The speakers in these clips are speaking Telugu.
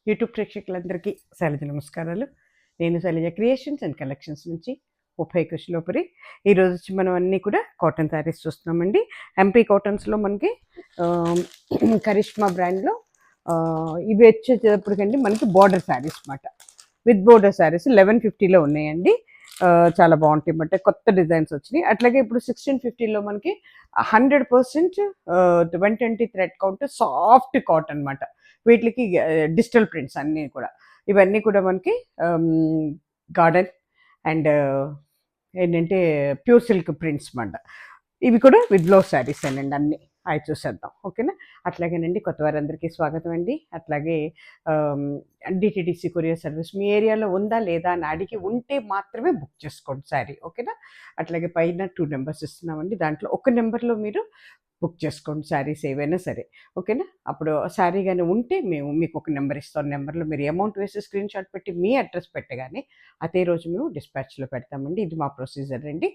యూట్యూబ్ ప్రేక్షకులందరికీ శైలజ నమస్కారాలు. నేను శైలజ క్రియేషన్స్ అండ్ కలెక్షన్స్ నుంచి ఉభయ కుశలోపరి. ఈరోజు వచ్చి మనం అన్నీ కూడా కాటన్ శారీస్ చూస్తున్నామండి. ఎంపీ కాటన్స్లో మనకి కరిష్మా బ్రాండ్లో ఇవి వచ్చేటప్పటికండి మనకి బార్డర్ శారీస్ అన్నమాట. విత్ బోర్డర్ శారీస్ 1150లో ఉన్నాయండి. చాలా బాగుంటాయి అన్నమాట. కొత్త డిజైన్స్ వచ్చినాయి. అట్లాగే ఇప్పుడు 1650లో మనకి 100% 120 థ్రెడ్ కౌంట్ సాఫ్ట్ కాటన్ అనమాట. వీటికి డిజిటల్ ప్రింట్స్ అన్నీ కూడా, ఇవన్నీ కూడా మనకి గార్డెన్ అండ్ ఏంటంటే ప్యూర్ సిల్క్ ప్రింట్స్ అన్నమాట. ఇవి కూడా విత్ బ్లౌజ్ శారీస్ అండి అన్నీ. అవి చూసేద్దాం, ఓకేనా? అట్లాగేనండి, కొత్త వారందరికీ స్వాగతం అండి. అట్లాగే డిటిడిసి కొరియర్ సర్వీస్ మీ ఏరియాలో ఉందా లేదా అని అడిగి ఉంటే మాత్రమే బుక్ చేసుకోండి శారీ, ఓకేనా? అట్లాగే పైన 2 నెంబర్స్ ఇస్తున్నామండి. దాంట్లో ఒక నెంబర్లో మీరు బుక్ చేసుకోండి శారీస్ ఏవైనా సరే, ఓకేనా? అప్పుడు శారీ కానీ ఉంటే మేము మీకు ఒక నెంబర్ ఇస్తాం. నెంబర్లో మీరు అమౌంట్ వేసి స్క్రీన్ షాట్ పెట్టి మీ అడ్రస్ పెట్టగానే అదే రోజు మేము డిస్పాచ్లో పెడతామండి. ఇది మా ప్రొసీజర్ అండి.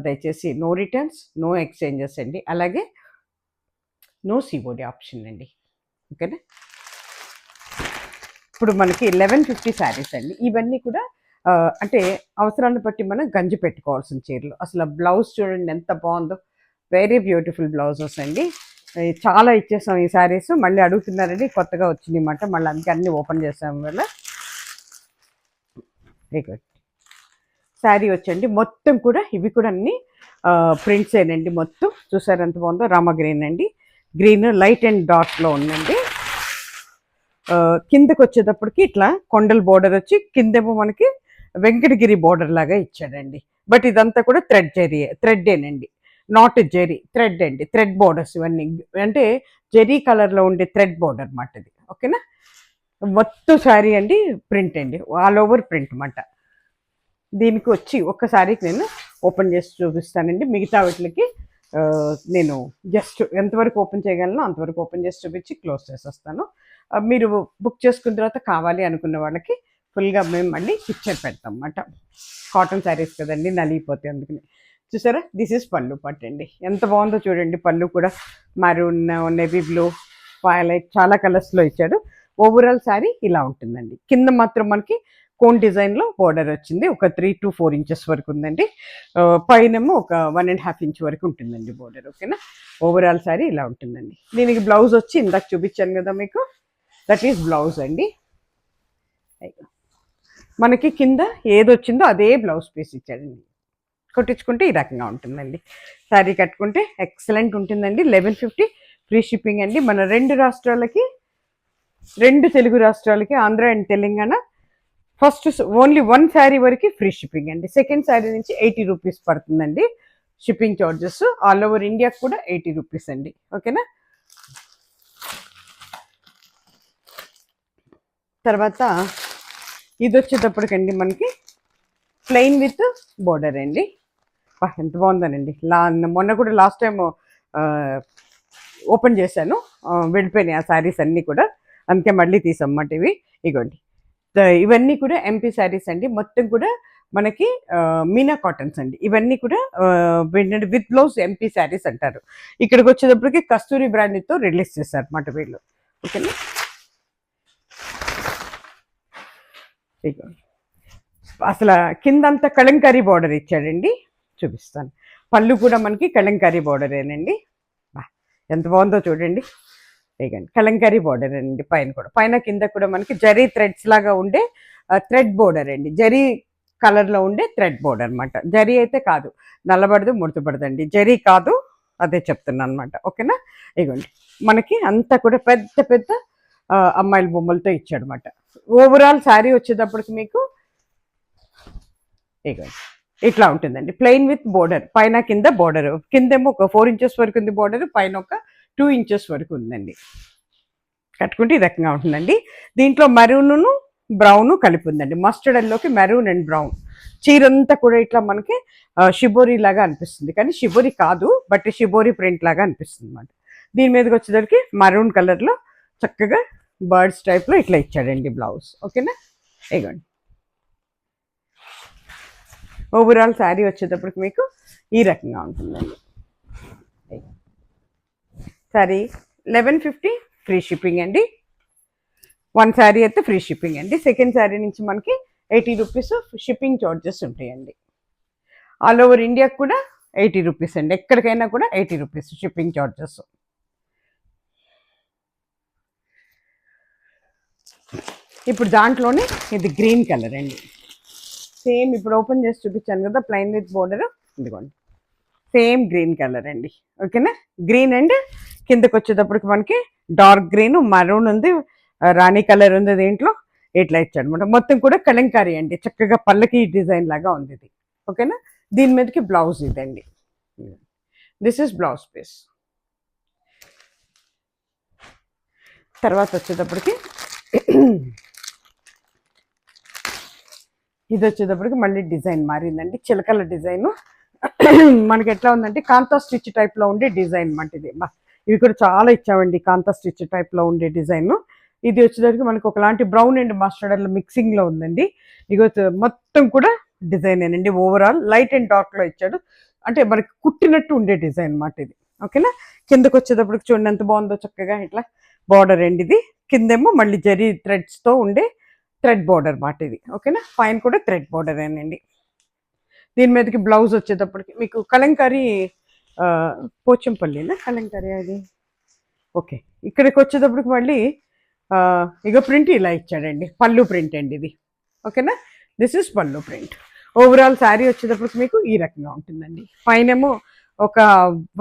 దయచేసి నో రిటర్న్స్, నో ఎక్స్చేంజెస్ అండి. అలాగే నో సిఓడి ఆప్షన్ అండి, ఓకేనా? ఇప్పుడు మనకి 1150 శారీస్ అండి. ఇవన్నీ కూడా అంటే అవసరాన్ని బట్టి మనం గంజి పెట్టుకోవాల్సిన చీరలు. అసలు బ్లౌజ్ చూడండి ఎంత బాగుందో, వెరీ బ్యూటిఫుల్ బ్లౌజెస్ అండి. చాలా ఇచ్చేసాం ఈ శారీస్. మళ్ళీ అడుగుతున్నారండి, కొత్తగా వచ్చినాయి అన్నమాట. మళ్ళీ అందుకే అన్నీ ఓపెన్ చేసాం వల్ల. Very good. శారీ వచ్చండి మొత్తం కూడా ఇవి కూడా అన్ని ప్రింట్స్ ఏనండి. మొత్తం చూసారు ఎంత బాగుందో. రామ గ్రీన్ అండి, గ్రీన్ లైట్ అండ్ డార్క్లో ఉందండి. కిందకి వచ్చేటప్పటికి ఇట్లా కొండల బోర్డర్ వచ్చి కిందేమో మనకి వెంకటగిరి బోర్డర్ లాగా ఇచ్చాడండి. బట్ ఇదంతా కూడా థ్రెడ్డేనండి, నాట్ జెరీ, థ్రెడ్ అండి. థ్రెడ్ బోర్డర్స్ ఇవన్నీ అంటే జెరీ కలర్లో ఉండే థ్రెడ్ బోర్డర్ అన్నమాట ఇది, ఓకేనా? మొత్తం శారీ అండి ప్రింట్ అండి, ఆల్ ఓవర్ ప్రింట్ అన్నమాట. దీనికి వచ్చి ఒక్కసారికి నేను ఓపెన్ చేసి చూపిస్తానండి. మిగతా వీటికి నేను జస్ట్ ఎంతవరకు ఓపెన్ చేయగలను అంతవరకు ఓపెన్ చేసి చూపించి క్లోజ్ చేసేస్తాను. మీరు బుక్ చేసుకున్న తర్వాత కావాలి అనుకున్న వాళ్ళకి ఫుల్గా మేము మళ్ళీ పిక్చర్ పెడతాం అన్నమాట. కాటన్ శారీస్ కదండి, నలిగిపోతాయి, అందుకని. చూసారా, దిస్ ఈజ్ పళ్ళు పట్టు అండి. ఎంత బాగుందో చూడండి. పళ్ళు కూడా మరూన్, నేవీ బ్లూ, వైలెట్, చాలా కలర్స్లో ఇచ్చాడు. ఓవరాల్ శారీ ఇలా ఉంటుందండి. కింద మాత్రం మనకి కోన్ డిజైన్లో బోర్డర్ వచ్చింది. ఒక 3 to 4 ఇంచెస్ వరకు ఉందండి. పైనేమో ఒక 1.5 ఇంచ్ వరకు ఉంటుందండి బోర్డర్, ఓకేనా? ఓవరాల్ శారీ ఇలా ఉంటుందండి. దీనికి బ్లౌజ్ వచ్చి ఇందాక చూపించాను కదా మీకు, దట్ ఈస్ బ్లౌజ్ అండి. మనకి కింద ఏది వచ్చిందో అదే బ్లౌజ్ పీస్ ఇచ్చాడండి. కొట్టించుకుంటే ఈ రకంగా ఉంటుందండి. శారీ కట్టుకుంటే ఎక్సలెంట్ ఉంటుందండి. 1150 ఫ్రీ షిప్పింగ్ అండి. మన 2 రాష్ట్రాలకి, 2 తెలుగు రాష్ట్రాలకి, Andhra and Telangana, first only 1 sari వరకు ఫ్రీ షిప్పింగ్ అండి. సెకండ్ శారీ నుంచి 80 రూపీస్ పడుతుందండి షిప్పింగ్ చార్జెస్. ఆల్ ఓవర్ ఇండియాకి కూడా 80 రూపీస్ అండి, ఓకేనా? తర్వాత ఇది వచ్చేటప్పటికండి మనకి ప్లెయిన్ విత్ బోర్డర్ అండి. ఎంత బాగుందనండి. మొన్న కూడా లాస్ట్ టైం ఓపెన్ చేశాను, వెళ్ళిపోయినాయి ఆ శారీస్ అన్నీ కూడా, అందుకే మళ్ళీ తీసమ్మట ఇవి. ఇగోండి, ఇవన్నీ కూడా ఎంపీ శారీస్ అండి. మొత్తం కూడా మనకి మీనా కాటన్స్ అండి. ఇవన్నీ కూడా విత్ బ్లౌజ్ ఎంపీ శారీస్ అంటారు. ఇక్కడికి వచ్చేటప్పటికి కస్తూరి బ్రాండ్తో రిలీజ్ చేశారు అన్నమాట వీళ్ళు, ఓకేనా? అసలు కిందంతా కలంకారీ బార్డర్ ఇచ్చాడండి, చూపిస్తాను. పళ్ళు కూడా మనకి కలంకారీ బార్డరేనండి. ఎంత బాగుందో చూడండి. వేగండి, కలంకారీ బార్డర్ అండి. పైన కూడా, పైన కింద కూడా మనకి జరీ థ్రెడ్స్ లాగా ఉండే థ్రెడ్ బోర్డర్ అండి. జరీ కలర్లో ఉండే థ్రెడ్ బోర్డర్ అనమాట. జరీ అయితే కాదు, నల్లబడదు, ముడతపడదండి. జరీ కాదు, అదే చెప్తున్నాను అనమాట, ఓకేనా? ఇగోండి, మనకి అంతా కూడా పెద్ద పెద్ద అమ్మాయిల బొమ్మలతో ఇచ్చాడు అనమాట. ఓవరాల్ శారీ వచ్చేటప్పటికి మీకు ఇగోండి ఇట్లా ఉంటుందండి. ప్లెయిన్ విత్ బోర్డర్, పైన కింద బోర్డర్. కిందేమో ఒక 4 ఇంచెస్ వరకు ఉంది బోర్డర్, పైన ఒక 2 ఇంచెస్ వరకు ఉందండి. కట్టుకుంటే ఈ రకంగా ఉంటుందండి. దీంట్లో మెరూను బ్రౌను కలిపి ఉందండి. మస్టర్డ్ ఎల్లోకి మెరూన్ అండ్ బ్రౌన్. చీరంతా కూడా ఇట్లా మనకి షిబోరి లాగా అనిపిస్తుంది, కానీ షిబోరి కాదు, బట్ షిబోరి ప్రింట్ లాగా అనిపిస్తుంది అన్నమాట. దీని మీదకి వచ్చేసరికి మరూన్ కలర్లో చక్కగా బర్డ్స్ టైప్లో ఇట్లా ఇచ్చాడండి బ్లౌజ్, ఓకేనా? ఇగోండి, ఓవరాల్ శారీ వచ్చేటప్పటికి మీకు ఈ రకంగా ఉంటుందండి. శారీ 1150 ఫ్రీ షిప్పింగ్ అండి. 1 శారీ అయితే ఫ్రీ షిప్పింగ్ అండి. సెకండ్ శారీ నుంచి మనకి 80 రూపీస్ షిప్పింగ్ చార్జెస్ ఉంటాయండి. ఆల్ ఓవర్ ఇండియాకి కూడా 80 రూపీస్ అండి. ఎక్కడికైనా కూడా 80 రూపీస్ షిప్పింగ్ చార్జెస్. ఇప్పుడు దాంట్లోనే ఇది గ్రీన్ కలర్ అండి. సేమ్ ఇప్పుడు ఓపెన్ చేసి చూపించాను కదా ప్లెయిన్ విత్ బోర్డర్, ఇదిగోండి సేమ్ గ్రీన్ కలర్ అండి. ఓకేనా, గ్రీన్ అండ్ కిందకి వచ్చేటప్పటికి మనకి డార్క్ గ్రీన్, మరూన్ ఉంది, రాణి కలర్ ఉంది దీంట్లో. ఇట్లా ఇచ్చాడు అనమాట. మొత్తం కూడా కలంకారీ అండి, చక్కగా పల్లకి డిజైన్ లాగా ఉంది ఇది. ఓకేనా, దీని మీదకి బ్లౌజ్ ఇదండి. This is blouse piece. తర్వాత వచ్చేటప్పటికి ఇది వచ్చేటప్పటికి మళ్ళీ డిజైన్ మారిందండి, చిలకల డిజైన్. మనకి ఎట్లా ఉందంటే కాంతా స్టిచ్ టైప్లో ఉండే డిజైన్ మాట ఇది. ఇవి కూడా చాలా ఇచ్చామండి, కాంతా స్టిచ్ టైప్లో ఉండే డిజైన్. ఇది వచ్చేసరికి మనకి ఒకలాంటి బ్రౌన్ అండ్ మస్టర్డ్ మిక్సింగ్లో ఉందండి. ఇక మొత్తం కూడా డిజైన్ ఏనండి. ఓవరాల్ లైట్ అండ్ డార్క్లో ఇచ్చాడు, అంటే మనకి కుట్టినట్టు ఉండే డిజైన్ మాట ఇది. ఓకేనా, కిందకు వచ్చేటప్పటికి చూడండి ఎంత బాగుందో, చక్కగా ఇట్లా బార్డర్ అండి ఇది. కిందేమో మళ్ళీ జరీ థ్రెడ్స్తో ఉండే థ్రెడ్ బార్డర్ మాట ఇది. ఓకేనా, పైన కూడా థ్రెడ్ బార్డర్ ఏనండి. దీని మీదకి బ్లౌజ్ వచ్చేటప్పటికి మీకు కలంకారీ పోచంపల్లినా కలంకారీ అది. ఓకే, ఇక్కడికి వచ్చేటప్పటికి మళ్ళీ ఇక ప్రింట్ ఇలా ఇచ్చాడండి, పళ్ళు ప్రింట్ అండి ఇది. ఓకేనా, దిస్ ఇస్ పళ్ళు ప్రింట్. ఓవరాల్ శారీ వచ్చేటప్పటికి మీకు ఈ రకంగా ఉంటుందండి. పైనేమో ఒక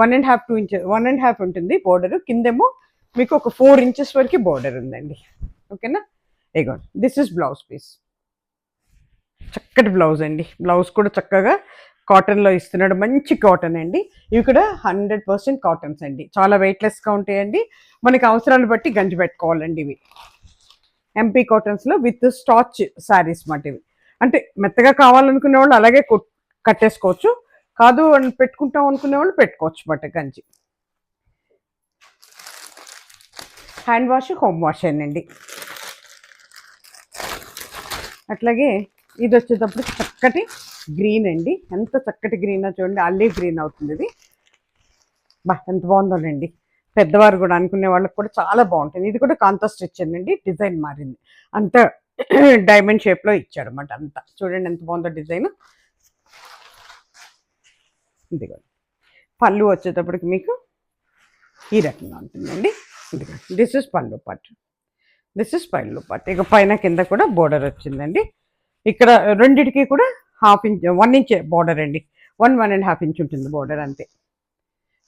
1.5 2 ఇంచెస్ 1.5 ఉంటుంది బోర్డర్, కిందేమో మీకు ఒక 4 ఇంచెస్ వరకు బోర్డర్ ఉందండి. ఓకేనా, ఇగో దిస్ ఇస్ బ్లౌజ్ పీస్. చక్కటి బ్లౌజ్ అండి, బ్లౌజ్ కూడా చక్కగా కాటన్లో ఇస్తున్నాడు, మంచి కాటన్ అండి. ఇవి కూడా 100% కాటన్స్ అండి, చాలా వెయిట్లెస్గా ఉంటాయండి. మనకి అవసరాలు బట్టి గంజి పెట్టుకోవాలండి ఇవి. ఎంపీ కాటన్స్లో విత్ స్టాచ్ శారీస్ మాట ఇవి. అంటే మెత్తగా కావాలనుకునే వాళ్ళు అలాగే కట్టేసుకోవచ్చు, కాదు పెట్టుకుంటాం అనుకునే వాళ్ళు పెట్టుకోవచ్చు మాట గంజి. హ్యాండ్ వాష్, హోమ్ వాష్ అండి. అట్లాగే ఇది వచ్చేటప్పుడు చక్కటి గ్రీన్ అండి, ఎంత చక్కటి గ్రీన్ చూడండి, అల్లీవ్ గ్రీన్ అవుతుంది ఇది. ఎంత బాగుందోనండి, పెద్దవారు కూడా అనుకునే వాళ్ళకి కూడా చాలా బాగుంటుంది. ఇది కూడా కాంతా స్టిచ్ అండి, డిజైన్ మారింది, అంత డైమండ్ షేప్లో ఇచ్చాడు అనమాట. అంతా చూడండి ఎంత బాగుందో డిజైన్. ఇదిగో పళ్ళు వచ్చేటప్పటికి మీకు ఈ రకంగా ఉంటుందండి. ఇదిగో దిస్ ఇస్ పళ్ళు పార్ట్, దిస్ ఇస్ పళ్ళు పార్ట్. ఇక పైన కింద కూడా బోర్డర్ వచ్చిందండి. ఇక్కడ రెండిటికి కూడా 1/2 ఇంచ్ 1 ఇంచ్ బోర్డర్ అండి, 1.5 ఇంచ్ ఉంటుంది బోర్డర్ అంతే.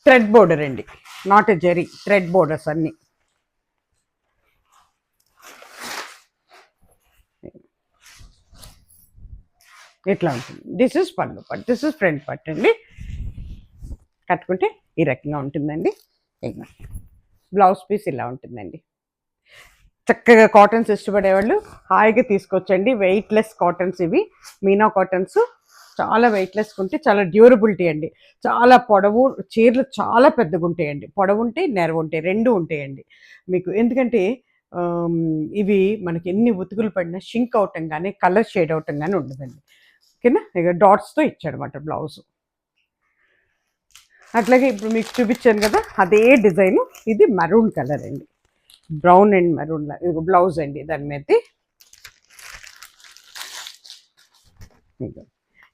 థ్రెడ్ బోర్డర్ అండి, not a zari, thread borders అన్నీ. ఇట్లా ఉంటుంది. దిస్ ఇస్ పళ్ళు పట్టు, దిస్ ఇస్ ఫ్రంట్ పట్టు అండి. కట్టుకుంటే ఈ రకంగా ఉంటుందండి. బ్లౌజ్ పీస్ ఇలా ఉంటుందండి. చక్కగా కాటన్స్ ఇష్టపడేవాళ్ళు హాయిగా తీసుకొచ్చండి, వెయిట్లెస్ కాటన్స్ ఇవి, మీనా కాటన్స్. చాలా వెయిట్లెస్గా ఉంటే చాలా డ్యూరబిలిటీ అండి. చాలా పొడవు చీరలు చాలా పెద్దగా ఉంటాయండి, పొడవు ఉంటాయి, నెరవు ఉంటాయి, రెండు ఉంటాయండి మీకు. ఎందుకంటే ఇవి మనకి ఎన్ని ఉతుకులు పడినా షింక్ అవటం కానీ కలర్ షేడ్ అవటం కానీ ఉండదండి. ఓకేనా, ఇక డాట్స్తో ఇచ్చాడనమాట బ్లౌజ్. అట్లాగే ఇప్పుడు మీకు చూపించాను కదా అదే డిజైను, ఇది మరూన్ కలర్ అండి, బ్రౌన్ అండ్ మరూన్ బ్లౌజ్ అండి. దాని మీద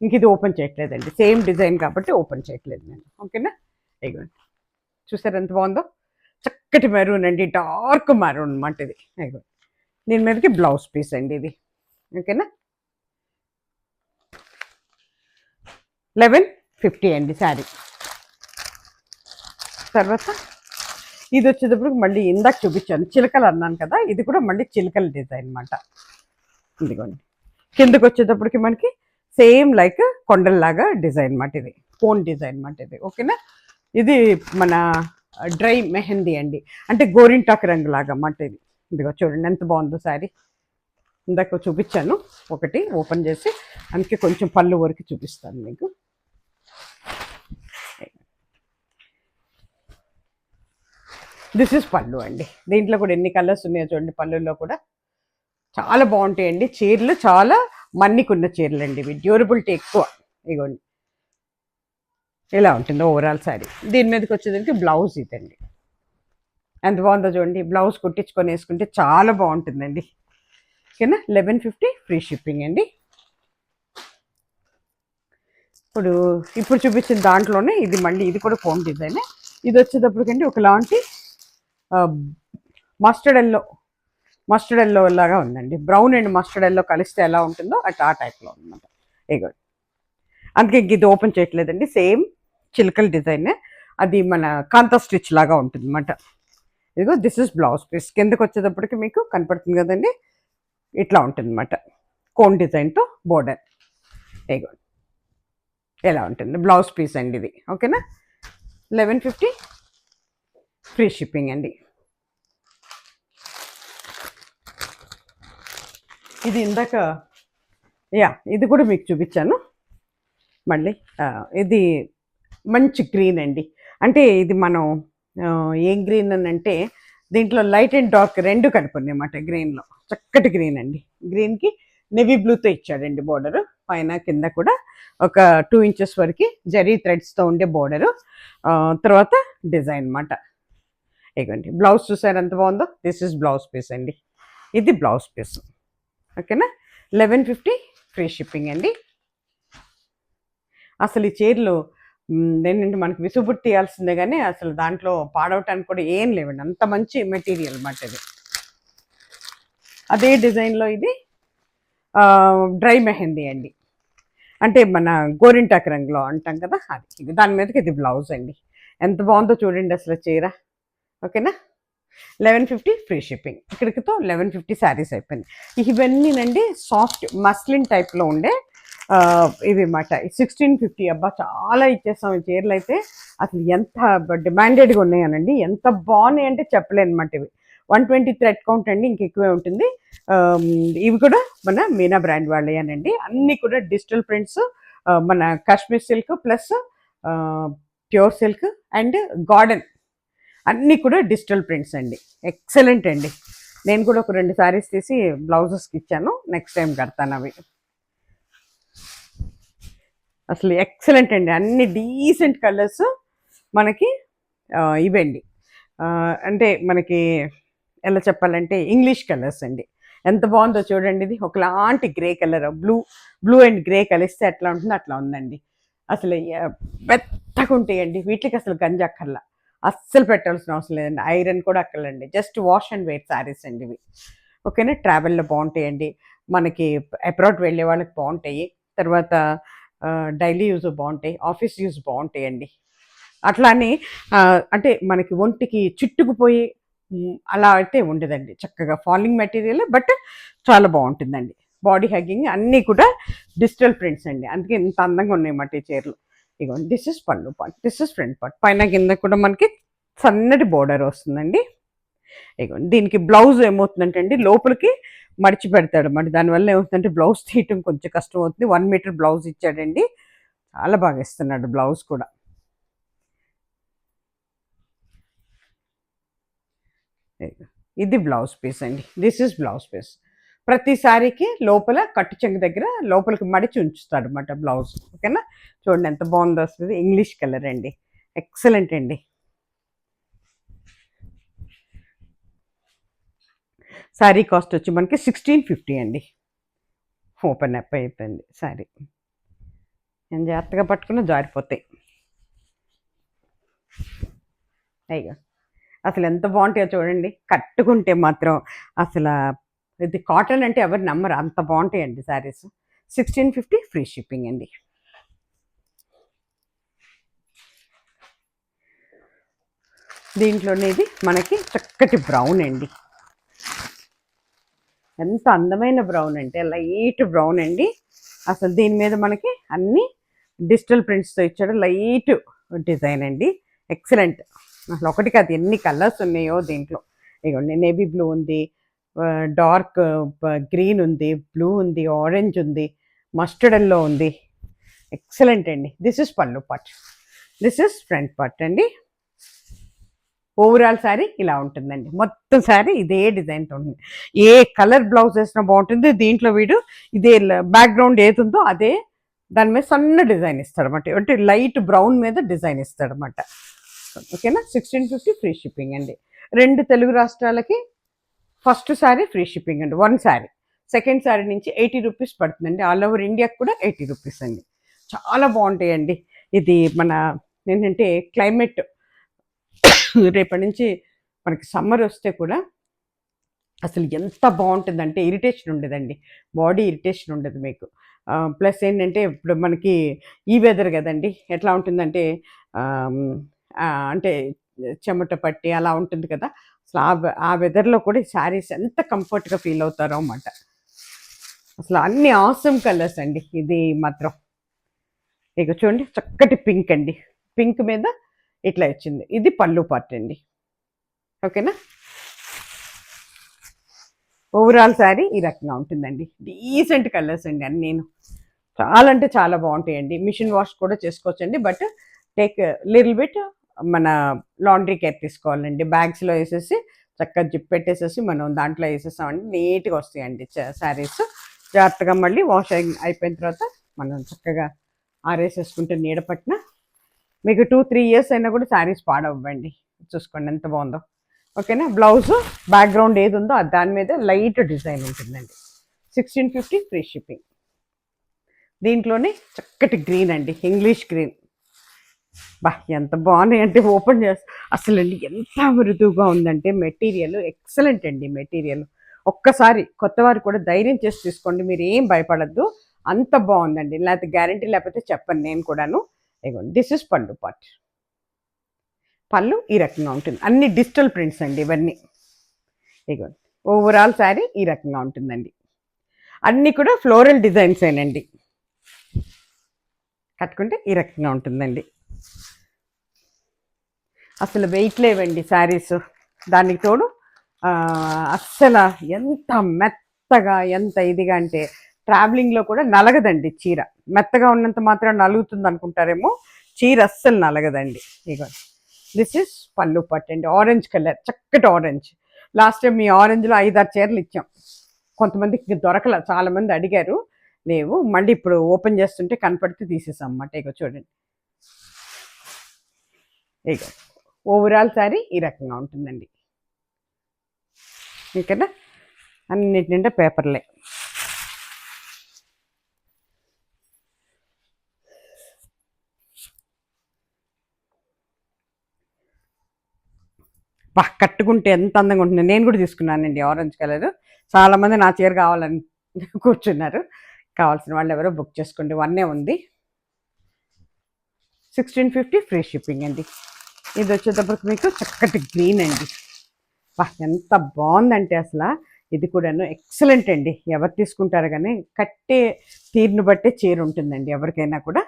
ఇంక ఇది ఓపెన్ చేయట్లేదండి, సేమ్ డిజైన్ కాబట్టి ఓపెన్ చేయట్లేదు నేను. ఓకేనా, ఇగోండి చూసారు ఎంత బాగుందో, చక్కటి మెరూన్ అండి, డార్క్ మెరూన్ అనమాట ఇది. ఇగోండి దీని మీదకి బ్లౌజ్ పీస్ అండి ఇది. ఓకేనా, 1150 అండి శారీ. తర్వాత ఇది వచ్చేటప్పుడు మళ్ళీ ఇందాక చూపించాను చిలకలు అన్నాను కదా, ఇది కూడా మళ్ళీ చిలకల డిజైన్ అనమాట. ఇదిగోండి కిందకి వచ్చేటప్పటికి మనకి సేమ్ లైక్ కొండల్లాగా డిజైన్ మాట ఇది, కోన్ డిజైన్ మాట ఇది. ఓకేనా, ఇది మన డ్రై మెహందీ అండి, అంటే గోరింటాకు రంగు లాగా మాట ఇది. ఇదిగో చూడండి ఎంత బాగుందో శారీ. ఇందాక చూపించాను ఒకటి ఓపెన్ చేసి, అందుకే కొంచెం పళ్ళు వరకు చూపిస్తాను మీకు. దిస్ ఇస్ పళ్ళు అండి, దీంట్లో కూడా ఎన్ని కలర్స్ ఉన్నాయో చూడండి. పళ్ళుల్లో కూడా చాలా బాగుంటాయండి చీరలు, చాలా మన్నికున్న చీరలు అండి ఇవి, డ్యూరబిలిటీ ఎక్కువ. ఇగోండి ఇలా ఉంటుంది ఓవరాల్ శారీ. దీని మీదకి వచ్చేదానికి బ్లౌజ్ ఇదండి. ఎంత బాగుందో చూడండి. బ్లౌజ్ కుట్టించుకొని వేసుకుంటే చాలా బాగుంటుందండి. ఓకేనా, 1150 ఫ్రీ షిప్పింగ్ అండి. ఇప్పుడు చూపించిన దాంట్లోనే ఇది మళ్ళీ ఇది కూడా కోన్ డిజైన్. ఇది వచ్చేటప్పటికండి ఒకలాంటి మస్టర్డ్ ఎల్లో లాగా ఉందండి. బ్రౌన్ అండ్ మస్టర్డ్ ఎల్లో కలిస్తే ఎలా ఉంటుందో ఆ టైప్లో ఉందన్నమాట. ఇగో అందుకే ఇది ఓపెన్ చేయట్లేదండి. సేమ్ చిలకల డిజైన్, అది మన కాంతా స్టిచ్ లాగా ఉంటుంది అన్నమాట. ఇదిగో దిస్ ఇస్ బ్లౌజ్ పీస్. కిందకి వచ్చేటప్పటికి మీకు కనపడుతుంది కదండి, ఇట్లా ఉంటుంది అన్నమాట. కోన్ డిజైన్తో బోర్డర్. ఇగో ఎలా ఉంటుంది బ్లౌజ్ పీస్ అండి ఇది. ఓకేనా, 1150 ఫ్రీ షిప్పింగ్ అండి. ఇది ఇందాక ఇది కూడా మీకు చూపించాను మళ్ళీ. ఇది మంచి గ్రీన్ అండి. అంటే ఇది మనం ఏం గ్రీన్ అని అంటే దీంట్లో లైట్ అండ్ డార్క్ రెండు కనుక్కున్నాయి అన్నమాట. గ్రీన్లో చక్కటి గ్రీన్ అండి. గ్రీన్కి నెవీ బ్లూతో ఇచ్చాడండి బోర్డరు. పైన కింద కూడా ఒక 2 ఇంచెస్ వరకు జరీ థ్రెడ్స్తో ఉండే బోర్డరు. తర్వాత డిజైన్ అన్నమాట. ఇగోండి బ్లౌజ్ చూసారు ఎంత బాగుందో. దిస్ ఇస్ బ్లౌజ్ పీస్ అండి. ఇది బ్లౌజ్ పీస్. ఓకేనా, 1150 ఫ్రీ షిప్పింగ్ అండి. అసలు ఈ చీరలు ఏంటంటే మనకి విసుగుబుట్టి తీయాల్సిందే కానీ అసలు దాంట్లో పాడవటానికి కూడా ఏం లేవండి. అంత మంచి మెటీరియల్ అన్నమాట ఇది. అదే డిజైన్లో ఇది డ్రై మెహందీ అండి. అంటే మన గోరింటాకు రంగులో అంటాం కదా, అది దాని మీదకి ఇది బ్లౌజ్ అండి. ఎంత బాగుందో చూడండి అసలు చీర. ఓకేనా, 1150 ఫ్రీ షిప్పింగ్. ఇక్కడికితో 1150 శారీస్ అయిపోయింది. ఇవన్నీనండి సాఫ్ట్ మస్లిన్ టైప్లో ఉండే ఇవి మాట. 1650. అబ్బా చాలా ఇచ్చేస్తాం ఈ చీరలు అయితే. అసలు ఎంత డిమాండెడ్గా ఉన్నాయనండి, ఎంత బాగున్నాయి అంటే చెప్పలేను అనమాట. ఇవి 120 థ్రెడ్ కౌంట్ అండి, ఇంకెక్కువే ఉంటుంది. ఇవి కూడా మన మీనా బ్రాండ్ వాళ్ళేనండి. అన్నీ కూడా డిజిటల్ ప్రింట్స్, మన Kashmir silk plus pure silk and garden అన్నీ కూడా డిజిటల్ ప్రింట్స్ అండి. ఎక్సలెంట్ అండి. నేను కూడా ఒక 2 శారీస్ తీసి బ్లౌజెస్కి ఇచ్చాను. నెక్స్ట్ టైం కడతాను అవి. అసలు ఎక్సలెంట్ అండి. అన్ని డీసెంట్ కలర్స్ మనకి ఇవండి. అంటే మనకి ఎలా చెప్పాలంటే ఇంగ్లీష్ కలర్స్ అండి. ఎంత బాగుందో చూడండి. ఇది ఒకలాంటి grey colour, blue and grey కలిస్తే ఎట్లా ఉంటుందో అట్లా ఉందండి. అసలు మెత్తగా ఉంటాయండి. వీటికి అసలు గంజి అక్కర్లా, అస్సలు పెట్టాల్సిన అవసరం లేదండి. ఐరన్ కూడా అక్కర్లేండి. Just wash and wear saris అండి ఇవి. ఓకేనా, ట్రావెల్లో బాగుంటాయండి. మనకి అబ్రాడ్ వెళ్ళే వాళ్ళకి బాగుంటాయి. తర్వాత డైలీ యూజ్ బాగుంటాయి, ఆఫీస్ యూజ్ బాగుంటాయండి. అట్లా అని అంటే మనకి ఒంటికి చుట్టుకుపోయి అలా అయితే ఉండదండి. చక్కగా ఫాలింగ్ మెటీరియల్, బట్ చాలా బాగుంటుందండి. బాడీ హగ్గింగ్ అన్నీ కూడా డిజిటల్ ప్రింట్స్ అండి. అందుకే ఇంత అందంగా ఉన్నాయన్నమాట ఈ చీరలు. ఇగోండి దిస్ ఇస్ పళ్ళు part, this is front part. పైన కింద కూడా మనకి సన్నటి బోర్డర్ వస్తుందండి. ఇగోండి దీనికి బ్లౌజ్ ఏమవుతుందంటే అండి లోపలికి మడిచి పెడతాడు అన్నమాట. దానివల్ల ఏమవుతుందంటే బ్లౌజ్ తీయటం కొంచెం కష్టం అవుతుంది. 1 మీటర్ బ్లౌజ్ ఇచ్చాడండి. చాలా బాగా ఇస్తున్నాడు బ్లౌజ్ కూడా. ఇది బ్లౌజ్ పీస్ అండి. This is blouse piece. ప్రతి సారీకి లోపల కట్టు చెంగు దగ్గర లోపలికి మడిచి ఉంచుతాడు అన్నమాట బ్లౌజ్. ఓకేనా, చూడండి ఎంత బాగుందో వస్తుంది. ఇంగ్లీష్ కలర్ అండి, ఎక్సలెంట్ అండి. శారీ కాస్ట్ వచ్చి మనకి 1650 అండి. ఓపెన్ అప్ అయిపోయింది శారీ. నేను జాగ్రత్తగా పట్టుకున్న జారిపోతాయి. అయ్యో అసలు ఎంత బాగుంటాయో చూడండి. కట్టుకుంటే మాత్రం అసలు ఇది కాటన్ అంటే ఎవరు నమ్మరు, అంత బాగుంటాయండి శారీస్. 1650 ఫ్రీ షిప్పింగ్ అండి. దీంట్లోనేది మనకి చక్కటి బ్రౌన్ అండి. ఎంత అందమైన బ్రౌన్ అంటే లైట్ బ్రౌన్ అండి. అసలు దీని మీద మనకి అన్ని డిజిటల్ ప్రింట్స్తో ఇచ్చాడు. లైట్ డిజైన్ అండి, ఎక్సలెంట్. అసలు ఒకటి కాదు ఎన్ని కలర్స్ ఉన్నాయో దీంట్లో. ఇగోండి నేవీ బ్లూ ఉంది, డార్క్ గ్రీన్ ఉంది, బ్లూ ఉంది, ఆరెంజ్ ఉంది, మస్టర్డ్ ఎల్లో ఉంది. ఎక్సలెంట్ అండి. దిస్ ఇస్ పళ్ళు part, this is front part అండి. ఓవరాల్ శారీ ఇలా ఉంటుందండి. మొత్తం శారీ ఇదే డిజైన్తో ఉంటుంది. ఏ కలర్ బ్లౌజ్ వేసినా బాగుంటుంది. దీంట్లో వీడు ఇదే బ్యాక్గ్రౌండ్ ఏది ఉందో అదే దాని మీద సన్న డిజైన్ ఇస్తాడనమాట. అంటే లైట్ బ్రౌన్ మీద డిజైన్ ఇస్తాడనమాట. ఓకేనా, 1650 ఫ్రీ షిప్పింగ్ అండి. 2 తెలుగు రాష్ట్రాలకి ఫస్ట్ శారీ ఫ్రీ షిప్పింగ్ అండి. 1 శారీ. సెకండ్ శారీ నుంచి 80 రూపీస్ పడుతుందండి. ఆల్ ఓవర్ ఇండియాకి కూడా 80 రూపీస్ అండి. చాలా బాగుంటాయండి. ఇది మన ఏంటంటే క్లైమేట్ రేపటి నుంచి మనకి సమ్మర్ వస్తే కూడా అసలు ఎంత బాగుంటుందంటే ఇరిటేషన్ ఉండదండి. బాడీ ఇరిటేషన్ ఉండదు మీకు. ప్లస్ ఏంటంటే ఇప్పుడు మనకి ఈ వెదర్ కదండి. ఎట్లా ఉంటుందంటే ఆమ్, అంటే చెమట పట్టి అలా ఉంటుంది కదా. అసలు ఆ వెదర్లో కూడా ఈ శారీస్ ఎంత కంఫర్ట్గా ఫీల్ అవుతారో అన్నమాట. అసలు అన్ని ఆసమ్ కలర్స్ అండి. ఇది మాత్రం ఇక చూడండి, చక్కటి పింక్ అండి. పింక్ మీద ఇట్లా వచ్చింది. ఇది పళ్ళు పార్ట్ అండి. ఓకేనా. ఓవరాల్ శారీ ఈ రకంగా ఉంటుందండి. డీసెంట్ కలర్స్ అండి అన్నీ. చాలా అంటే చాలా బాగుంటాయండి. మిషన్ వాష్ కూడా చేసుకోవచ్చండి. బట్ టేక్ లిటిల్ బిట్ మన లాండ్రీ కేర్ తీసుకోవాలండి. బ్యాగ్స్లో వేసేసి చక్కగా జిప్ పెట్టేసేసి మనం దాంట్లో వేసేసామండి, నీట్గా వస్తాయండి శారీస్. జాగ్రత్తగా మళ్ళీ వాష్ అయిపోయిన తర్వాత మనం చక్కగా ఆరేసేసుకుంటే నీడ పట్టిన మీకు 2-3 ఇయర్స్ అయినా కూడా శారీస్ పాడవ్వండి. చూసుకోండి ఎంత బాగుందో. ఓకేనా. బ్లౌజ్ బ్యాక్గ్రౌండ్ ఏది ఉందో దాని మీద లైట్ డిజైన్ ఉంటుందండి. 1650 ఫ్రీ షిప్పింగ్. దీంట్లోనే చక్కటి గ్రీన్ అండి, ఇంగ్లీష్ గ్రీన్. బా ఎంత బాగున్నాయి అంటే ఓపెన్ చేస్తా అసలు అండి ఎంత మృదువుగా ఉందంటే మెటీరియల్ ఎక్సలెంట్ అండి. మెటీరియల్ ఒక్కసారి కొత్త వారు కూడా ధైర్యం చేసి తీసుకోండి, మీరు ఏం భయపడద్దు. అంత బాగుందండి. లేకపోతే గ్యారంటీ లేకపోతే చెప్పండి నేను కూడాను. ఇగోండి, దిస్ ఇస్ పళ్ళు పార్ట్. పళ్ళు ఈ రకంగా ఉంటుంది. అన్ని డిజిటల్ ప్రింట్స్ అండి ఇవన్నీ. ఇగోండి, ఓవరాల్ శారీ ఈ రకంగా ఉంటుందండి. అన్నీ కూడా ఫ్లోరల్ డిజైన్స్ ఏనండి. కట్టుకుంటే ఈ రకంగా ఉంటుందండి. అసలు వెయిట్ లేవండి శారీస్. దానికి తోడు అస్సలు ఎంత మెత్తగా ఎంత ఇదిగా అంటే ట్రావెలింగ్లో కూడా నలగదండి చీర. మెత్తగా ఉన్నంత మాత్రం నలుగుతుంది అనుకుంటారేమో, చీర అస్సలు నలగదండి. ఇక దిస్ ఇస్ పళ్ళు పట్టు అండి. ఆరెంజ్ కలర్, చక్కటి ఆరెంజ్. లాస్ట్ టైం మీ ఆరెంజ్లో 5-6 చీరలు ఇచ్చాం. కొంతమందికి దొరకల, చాలామంది అడిగారు, లేవు. మళ్ళీ ఇప్పుడు ఓపెన్ చేస్తుంటే కనపడితే తీసేసాం అన్నమాట. ఇక చూడండి, ఇక ఓవరాల్ శారీ ఈ రకంగా ఉంటుందండి. ఓకేనా. అన్నిటి నిండా పేపర్లే. కట్టుకుంటే ఎంత అందంగా ఉంటుంది. నేను కూడా తీసుకున్నానండి ఆరెంజ్ కలర్. చాలామంది నా చీర కావాలని కూర్చున్నారు. కావాల్సిన వాళ్ళు ఎవరో బుక్ చేసుకోండి. 1 ఉంది. 1650 ఫ్రీ షిప్పింగ్ అండి. ఇది వచ్చేటప్పటికి మీకు చక్కటి గ్రీన్ అండి. ఎంత బాగుందంటే అసలు ఇది కూడాను ఎక్సలెంట్ అండి. ఎవరు తీసుకుంటారు కానీ కట్టే తీరును బట్టే చీర ఉంటుందండి. ఎవరికైనా కూడా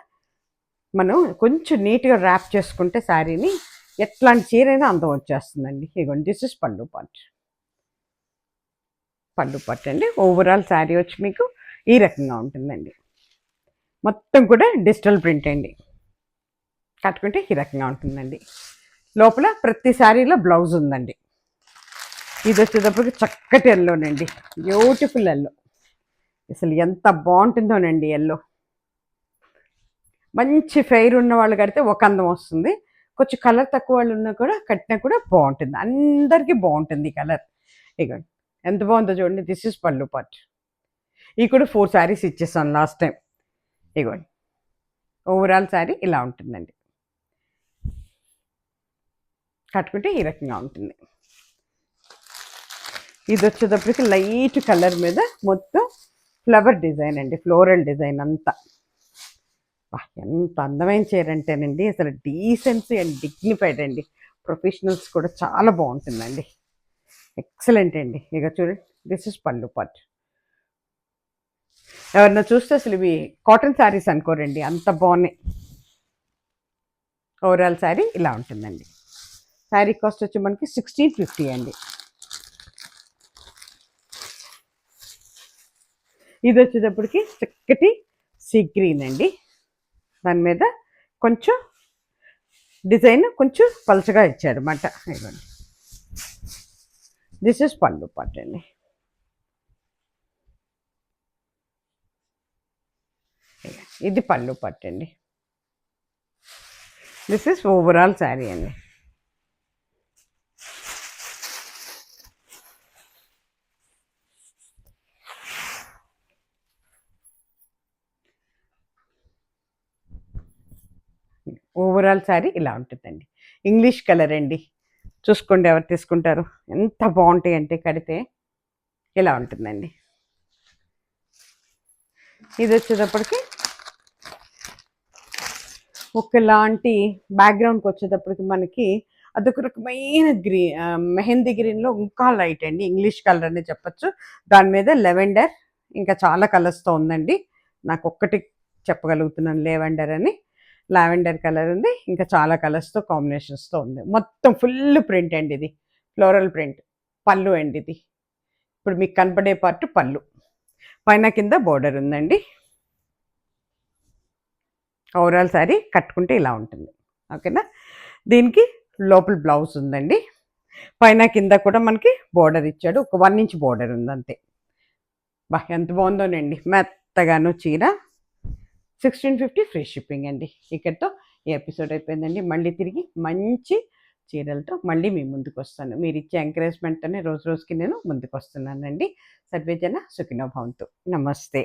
మనం కొంచెం నీట్గా ర్యాప్ చేసుకుంటే శారీని ఎట్లాంటి చీర అయినా అందం వచ్చేస్తుందండి. ఇదిగోండి, దిస్ ఇస్ పళ్ళు పార్ట్. పళ్ళు పార్ట్ అండి. ఓవరాల్ శారీ వచ్చి మీకు ఈ రకంగా ఉంటుందండి. మొత్తం కూడా డిజిటల్ ప్రింట్ అండి. కట్టుకుంటే ఈ రకంగా ఉంటుందండి. లోపల ప్రతి శారీలో బ్లౌజ్ ఉందండి. ఇది వచ్చేటప్పటికి చక్కటి ఎల్లోనండి, బ్యూటిఫుల్ ఎల్లో. అసలు ఎంత బాగుంటుందోనండి ఎల్లో. మంచి ఫెయిర్ ఉన్న వాళ్ళు కడితే ఒక అందం వస్తుంది. కొంచెం కలర్ తక్కువ వాళ్ళు ఉన్నా కూడా కట్టినా కూడా బాగుంటుంది. అందరికీ బాగుంటుంది ఈ కలర్. ఇక ఎంత బాగుందో చూడండి. దిస్ ఇస్ పళ్ళు పార్ట్. ఈ కూడా 4 శారీస్ ఇచ్చేసాను లాస్ట్ టైం. ఇగోండి, ఓవరాల్ శారీ ఇలా ఉంటుందండి. కట్టుకుంటే ఈ రకంగా ఉంటుంది. ఇది వచ్చేటప్పటికి లైట్ కలర్ మీద మొత్తం ఫ్లవర్ డిజైన్ అండి, ఫ్లోరల్ డిజైన్ అంతా. ఎంత అందమైన చీర అంటేనండి అసలు డీసెన్సీ అండ్ డిగ్నిఫైడ్ అండి. ప్రొఫెషనల్స్ కూడా చాలా బాగుంటుందండి. ఎక్సలెంట్ అండి. ఇక చూడండి, దిస్ ఇస్ పళ్ళు పార్ట్. ఎవరన్నా చూస్తే అసలు ఇవి కాటన్ శారీస్ అనుకోరండి, అంత బాగున్నాయి. ఓవరాల్ శారీ ఇలా ఉంటుందండి. శారీ కాస్ట్ వచ్చి మనకి 1650 అండి. ఇది వచ్చేటప్పటికి చక్కటి సీ గ్రీన్ అండి. దాని మీద కొంచెం డిజైన్ కొంచెం పలచగా ఇచ్చారు అన్నమాట. ఇవ్వండి, దిస్ ఇస్ పళ్ళు పార్ట్ అండి. ఇది పళ్ళు పార్ట్ అండి. దిస్ ఇస్ ఓవరాల్ శారీ అండి. ఓవరాల్ శారీ ఇలా ఉంటుందండి. ఇంగ్లీష్ కలర్ అండి. చూసుకోండి ఎవరు తీసుకుంటారు. ఎంత బాగుంటాయి అంటే కడితే ఇలా ఉంటుందండి. ఇది వచ్చేటప్పటికి ఒకలాంటి బ్యాక్గ్రౌండ్కి వచ్చేటప్పటికి మనకి అదొక రకమైన మెహందీ గ్రీన్లో ఇంకా లైట్ అండి. ఇంగ్లీష్ కలర్ అని చెప్పచ్చు. దాని మీద లెవెండర్ ఇంకా చాలా కలర్స్తో ఉందండి. నాకు ఒక్కటి చెప్పగలుగుతున్నాను లెవెండర్ అని. లావెండర్ కలర్ ఉంది, ఇంకా చాలా కలర్స్తో కాంబినేషన్స్తో ఉంది. మొత్తం ఫుల్ ప్రింట్ అండి. ఇది ఫ్లోరల్ ప్రింట్. పళ్ళు అండి ఇది. ఇప్పుడు మీకు కనపడే పార్ట్ పళ్ళు, పైన కింద బోర్డర్ ఉందండి. ఓవరాల్ శారీ కట్టుకుంటే ఇలా ఉంటుంది. ఓకేనా. దీనికి లోపల బ్లౌజ్ ఉందండి. పైన కింద కూడా మనకి బోర్డర్ ఇచ్చాడు. ఒక 1 ఇంచ్ బోర్డర్ ఉంది అంతే. బా ఎంత బాగుందోనండి. మెత్తగాను చీర. 1650 ఫ్రీ షిప్పింగ్ అండి. ఇక్కడితో ఈ ఎపిసోడ్ అయిపోయిందండి. మళ్ళీ తిరిగి మంచి చీరలతో మళ్ళీ మీ ముందుకు వస్తాను. మీరు ఇచ్చే ఎంకరేజ్మెంట్తోనే రోజు రోజుకి నేను ముందుకు వస్తున్నానండి. సర్వేజన సుఖినో భవంతు. నమస్తే.